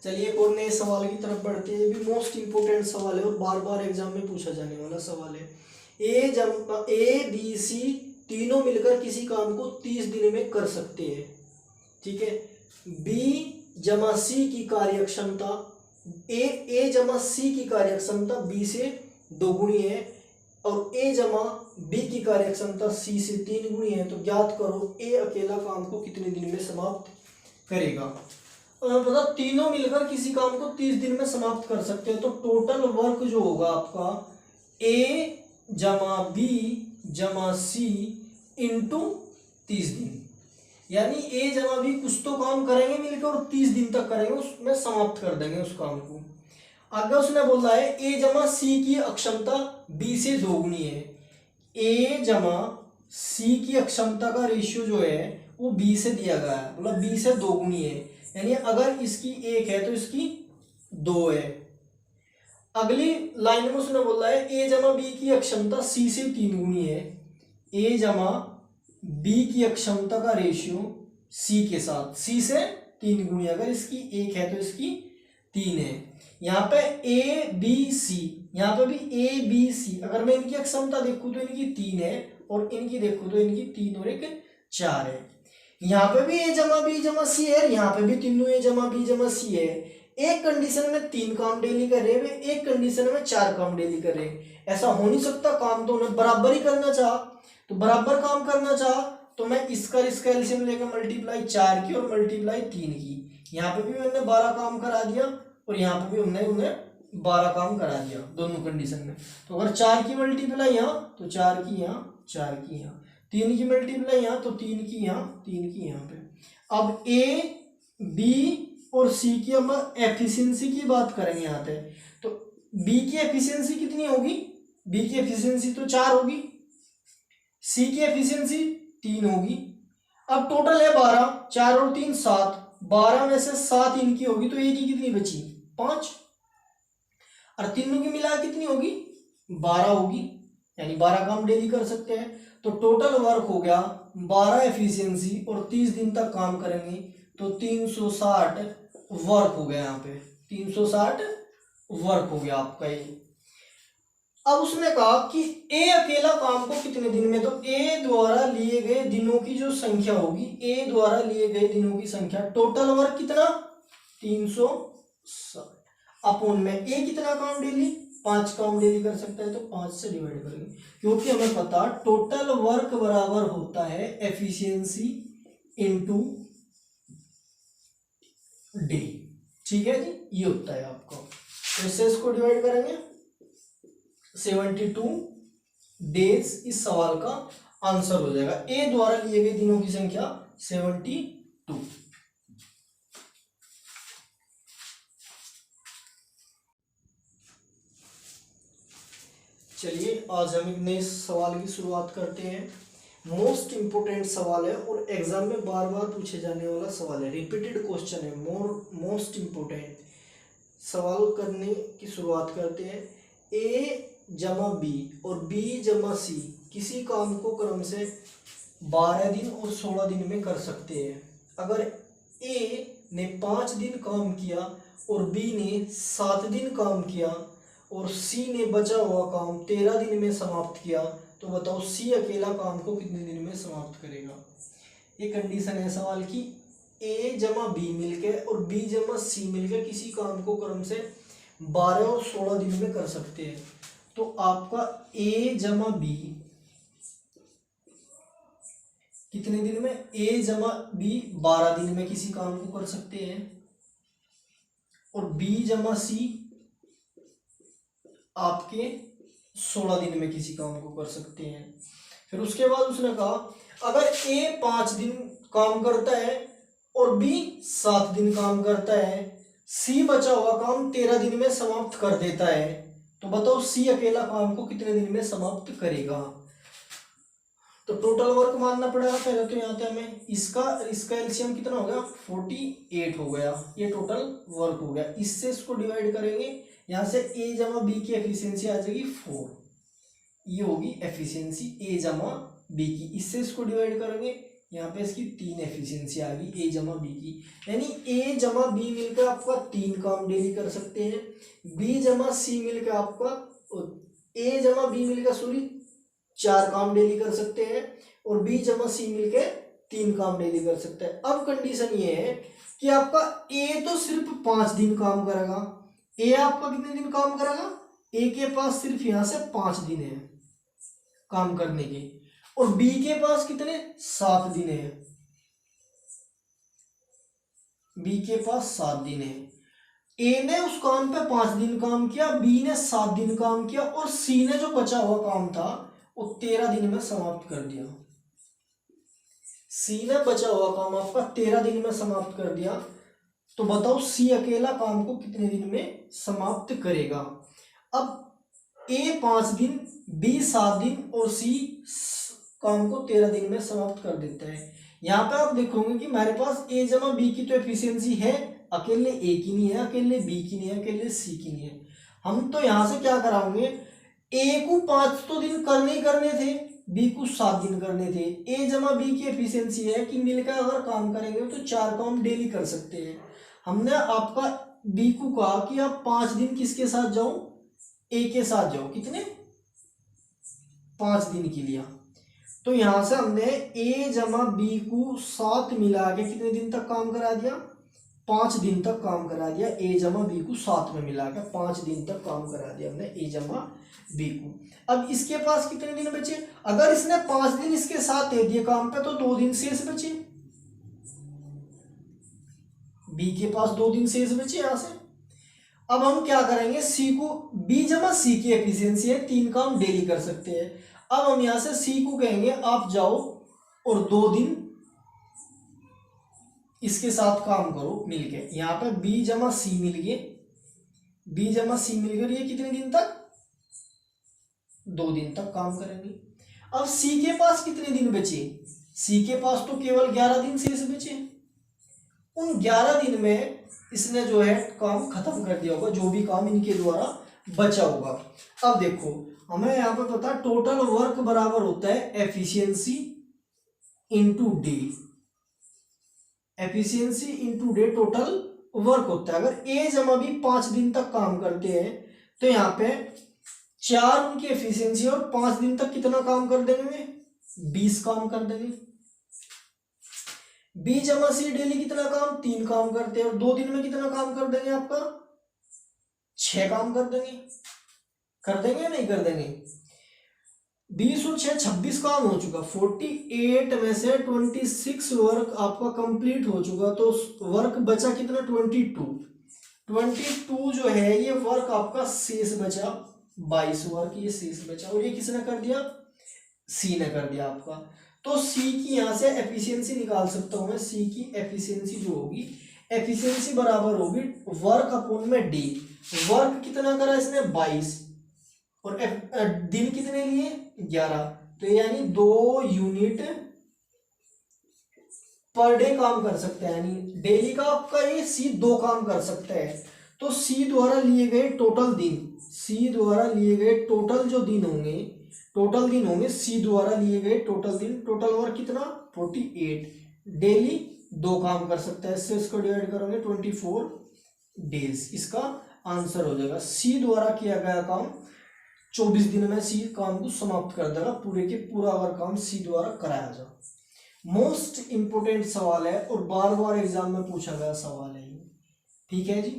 चलिए एक और नए सवाल की तरफ बढ़ते हैं। ये भी मोस्ट इंपोर्टेंट सवाल है और बार बार एग्जाम में पूछा जाने वाला सवाल है। ए बी सी तीनों मिलकर किसी काम को 30 दिन में कर सकते हैं, ठीक है। बी जमा सी की कार्यक्षमता ए जमा सी की कार्यक्षमता बी से 2 गुनी है और ए जमा बी की कार्यक्षमता सी से 3 गुनी है। तो ज्ञात करो ए अकेला काम को कितने दिन में समाप्त करेगा। पता तीनों मिलकर किसी काम को 30 दिन में समाप्त कर सकते हैं। तो टोटल वर्क जो होगा आपका ए जमा बी जमा सी इंटू 30 दिन, यानी ए जमा बी कुछ तो काम करेंगे मिलकर और 30 दिन तक करेंगे, उसमें समाप्त कर देंगे उस काम को। आगे उसने बोला है ए जमा सी की अक्षमता बी से 2 गुनी है। ए जमा सी की अक्षमता का रेशियो जो है वो बी से दिया गया है, मतलब बी से 2 गुनी है, यानी अगर इसकी 1 है तो इसकी 2 है। अगली लाइन में उसने बोला है ए जमा बी की अक्षमता सी से 3 गुनी है। ए जमा बी की अक्षमता का रेशियो सी के साथ सी से 3 गुनी, अगर इसकी 1 है तो इसकी 3 है। यहाँ पे ए बी सी, यहाँ पे भी ए बी सी, अगर मैं इनकी अक्षमता देखूं तो इनकी 3 है और इनकी देखूं तो इनकी 3 और 1 4 है। यहाँ पे भी ए जमा बी जमा सी है, यहाँ पे भी तीनों ए जमा बी जमा सी है। एक कंडीशन में 3 काम डेली कर रहे हैं, एक कंडीशन में 4 काम डेली कर रहे हैं। ऐसा हो नहीं सकता, काम तो उन्हें बराबर ही करना चाह, तो बराबर काम करना चाह तो मैं इसका एलसीएम लेकर मल्टीप्लाई 4 की और मल्टीप्लाई 3 की। यहाँ पे भी मैंने 12 काम करा दिया और यहाँ पे भी हमने उन्हें 12 काम करा दिया दोनों कंडीशन में। तो अगर 4 की मल्टीप्लाई यहाँ तो 4 की यहाँ, 4 की यहाँ, 3 की मल्टीप्लाई यहाँ तो 3 की यहाँ, 3 की यहाँ पे। अब ए बी और सी की हम एफिशिएंसी की बात करेंगे यहाँ पे, तो बी की एफिशिएंसी कितनी होगी, बी की एफिशिएंसी तो 4 होगी, सी की एफिशिएंसी 3 होगी। अब टोटल है 12, 4 और 3 7, 12 में से 7 इनकी होगी तो ए की कितनी बची 5, और तीनों की मिला कितनी होगी 12 होगी, यानी 12 काम डेली कर सकते हैं। तो टोटल वर्क हो गया 12 एफिशिएंसी और 30 दिन तक काम करेंगे तो 360 वर्क हो गया, यहाँ पे 360 वर्क हो गया आपका ये। अब उसने कहा कि ए अकेला काम को कितने दिन में, तो ए द्वारा लिए गए दिनों की जो संख्या होगी, ए द्वारा लिए गए दिनों की संख्या, टोटल वर्क कितना 360 अपॉन में ए कितना काम डेली 5 काम डेली कर सकता है तो 5 से डिवाइड करेंगे, क्योंकि हमें पता टोटल वर्क बराबर होता है एफिशिएंसी इनटू डे, ठीक है जी, ये होता है आपका। तो इससे इसको डिवाइड करेंगे 72 डेज, इस सवाल का आंसर हो जाएगा। ए द्वारा लिए गए दिनों की संख्या 72। चलिए आज हम एक नए सवाल की शुरुआत करते हैं। मोस्ट इंपोर्टेंट सवाल है और एग्जाम में बार बार पूछे जाने वाला सवाल है, रिपीटेड क्वेश्चन है, मोस्ट इंपोर्टेंट सवाल करने की शुरुआत करते हैं। ए जमा बी और बी जमा सी किसी काम को क्रम से 12 दिन और 16 दिन में कर सकते हैं। अगर ए ने 5 दिन काम किया और बी ने 7 दिन काम किया और सी ने बचा हुआ काम 13 दिन में समाप्त किया, तो बताओ सी अकेला काम को कितने दिन में समाप्त करेगा। ये कंडीशन है सवाल की ए जमा बी मिलकर और बी जमा सी मिलकर किसी काम को क्रम से 12 और 16 दिन में कर सकते हैं। तो आपका ए जमा बी कितने दिन में, ए जमा बी 12 दिन में किसी काम को कर सकते हैं और बी जमा सी आपके 16 दिन में किसी काम को कर सकते हैं। फिर उसके बाद उसने कहा अगर ए 5 दिन काम करता है और बी 7 दिन काम करता है, सी बचा हुआ काम 13 दिन में समाप्त कर देता है, तो बताओ सी अकेला काम को कितने दिन में समाप्त करेगा। तो टोटल वर्क मानना पड़ेगा पहले, तो यहाँ पे हमें इसका एलसीएम कितना हो गया 48 हो गया, ये टोटल वर्क हो गया। इससे इसको डिवाइड करेंगे, यहाँ से ए जमा बी की एफिशिएंसी आ जाएगी 4, ये होगी एफिशिएंसी ए जमा बी की। इससे इसको डिवाइड करेंगे, यहाँ पे इसकी 3 एफिशिएंसी आ गई ए जमा बी की, यानी ए जमा बी मिलकर आपका 3 काम डेली कर सकते हैं, बी जमा सी मिलकर आपका ए जमा बी मिलकर 4 काम डेली कर सकते हैं, और बी जमा सी मिलकर 3 काम डेली कर सकते हैं। अब कंडीशन ये है कि आपका ए तो सिर्फ 5 दिन काम करेगा, ए आपका कितने दिन काम करेगा, ए के पास सिर्फ यहां से 5 दिन है काम करने के, और बी के पास कितने 7 दिन है, बी के पास 7 दिन है। ए ने उस काम पे 5 दिन काम किया, बी ने 7 दिन काम किया, और सी ने जो बचा हुआ काम था वो 13 दिन में समाप्त कर दिया। सी ने बचा हुआ काम आपका 13 दिन में समाप्त कर दिया, तो बताओ सी अकेला काम को कितने दिन में समाप्त करेगा। अब ए 5 दिन, बी 7 दिन और सी काम को 13 दिन में समाप्त कर देता है। यहाँ पे आप देखोगे कि हमारे पास ए जमा बी की तो एफिशिएंसी है, अकेले ए की नहीं है, अकेले बी की नहीं है, अकेले सी की नहीं है। हम तो यहाँ से क्या कराओगे, ए को 5 तो दिन करने ही करने थे, बी को 7 दिन करने थे। ए जमा बी की एफिशिएंसी है कि मिलकर अगर काम करेंगे तो 4 काम डेली कर सकते हैं। हमने आपका बी को कहा कि आप 5 दिन किसके साथ जाओ, ए के साथ जाओ, कितने 5 दिन के लिए। तो यहां से हमने ए जमा बी को 7 मिला के कितने दिन तक काम करा दिया, 5 दिन तक काम करा दिया। ए जमा बी को 7 में मिला के 5 दिन तक काम करा दिया हमने ए जमा बी को। अब इसके पास कितने दिन बचे, अगर इसने 5 दिन इसके साथ दे दिए काम पे तो 2 दिन शेष बचे, बी के पास 2 दिन शेष बचे यहां से। अब हम क्या करेंगे, सी को, बी जमा सी की एफिशिएंसी है 3 काम डेली कर सकते हैं। अब हम यहां से सी को कहेंगे आप जाओ और 2 दिन इसके साथ काम करो मिलके। यहां पर बी जमा सी मिल गए, बी जमा सी मिलकर ये कितने दिन तक, 2 दिन तक काम करेंगे। अब सी के पास कितने दिन बचे, सी के पास तो केवल 11 दिन शेष बचे। उन 11 दिन में इसने जो है काम खत्म कर दिया होगा, जो भी काम इनके द्वारा बचा होगा। अब देखो हमें यहाँ पे पता है टोटल वर्क बराबर होता है efficiency into day, efficiency into day total work होता है। अगर ए जमा भी 5 दिन तक काम करते हैं तो यहाँ पे 4 उनकी एफिशिएंसी और 5 दिन तक कितना काम कर देंगे, 20 काम कर देंगे। बी जमा सी डेली कितना काम, 3 काम करते हैं, और 2 दिन में कितना काम कर देंगे आपका, 6 काम कर देंगे। कर देंगे या नहीं कर देंगे, 20 और 6 26 काम हो चुका, 48 में से 26 वर्क आपका कंप्लीट हो चुका, तो वर्क बचा कितना 22 जो है ये वर्क आपका शेष बचा 22 वर्क ये शेष बचा, और ये किसने कर दिया, सी ने कर दिया आपका। तो सी की यहां से एफिशिएंसी निकाल सकता हूं मैं, सी की एफिशिएंसी जो होगी, एफिशिएंसी बराबर होगी वर्क अपॉन में डी। वर्क कितना करा इसने 22 और दिन कितने लिए 11, तो यानी 2 यूनिट पर डे काम कर सकते हैं, यानी डेली का आपका ये सी 2 काम कर सकता है। तो सी द्वारा लिए गए टोटल दिन, सी द्वारा लिए गए टोटल जो दिन होंगे, टोटल दिन होंगे सी द्वारा लिए गए टोटल दिन, टोटल वर्क कितना 48, डेली 2 काम कर सकता है। इससे इसको डिवाइड करोगे 24 डेज, इसका आंसर हो जाएगा। सी द्वारा किया गया काम 24 दिन में सी काम को समाप्त कर देगा, पूरे के पूरा अगर काम सी द्वारा कराया जाए। मोस्ट इंपोर्टेंट सवाल है और बार बार एग्जाम में पूछा गया सवाल है, ठीक है जी।